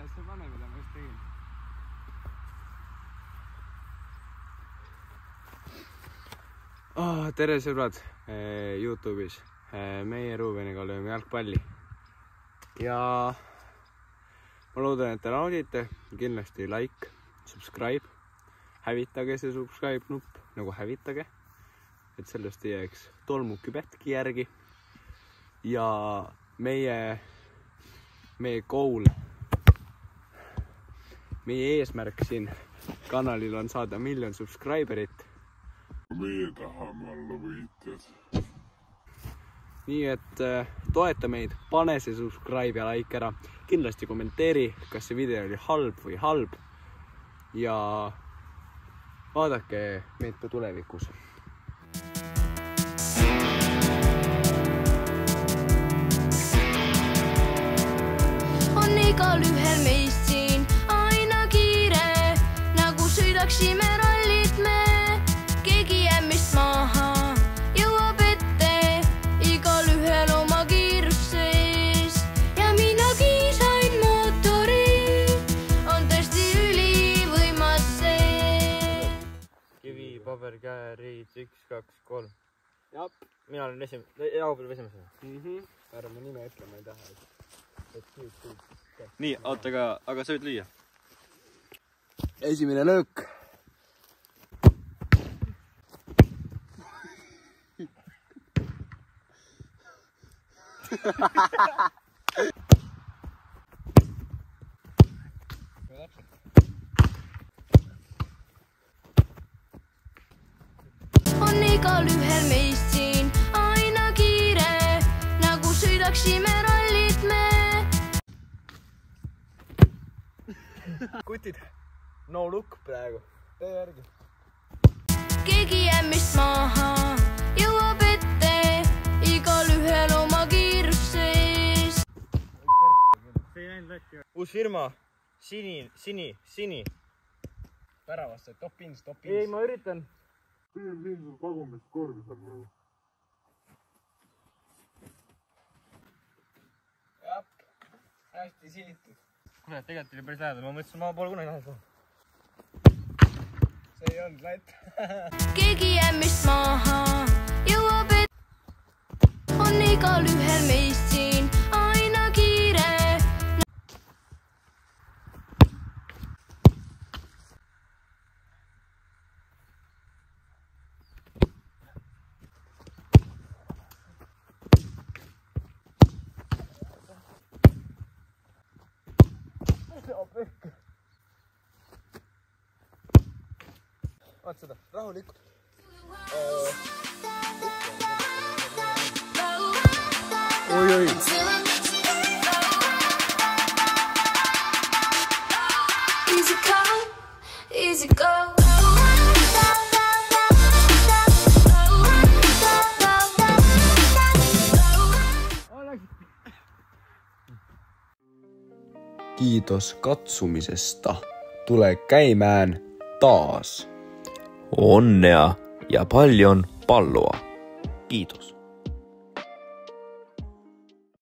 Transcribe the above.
asja pane, mida ma just tegin. Tere sõbrad YouTube'is. Meie Ruubeniga lööme jalgpalli. Ja ma loodan, et te naudite. Kindlasti like, subscribe. Hävitage see subscribe nupp, nagu hävitage. Et sellest ei jääks tolmuki pätki järgi. Ja meie goal, meie eesmärk siin kanalil on saada 1 000 000 subscriberit. Meie tahame olla võitjad. Nii et toeta meid, pane see subscribe ja like ära. Kindlasti kommenteeri, kas see video oli halb või halb. Ja vaadake meid ka tulevikus. On igal ühel meist siin aina kiire, nagu sõidaksime rallit me. Keegi jääb meist maha, jõuab ette, igal ühel oma kiirus sees. Ja mina kiisain mootori, on tõesti ülivõimas see. Kivi, paber, käe, riid, 1, 2, 3. Jap. Mina olen Jaagupil esimesena. Ära mu nime ütle, ma ei taha. Nii, oota, aga sa võid lüüa. Esimene löök. On igal ühel meist siin aina kiire, nagu sõidaksime rallit me. Kutid, no look praegu. Tee järgi. Keegi jääb meist maha, jõuab ette, igal ühel oma kiirus sees. Uus firma, sini. Väravasse, top ins. Ei, ma üritan. Siin pagumist korda saab nagu. Jap, hästi sihitud. Kuule, tegelikult oli päris lähedal, ma mõtlesin, ma pole kunagi lähedal. See ei olnud lätt. Keegi jääb meist maha, jõuab ette, on igal ühel meist siin aina kiire. Vaat seda, rahulikult. Oi. Easy come, easy go. Kiitos katsumisesta. Tule käimään taas. Onnea ja paljon palloa. Kiitos.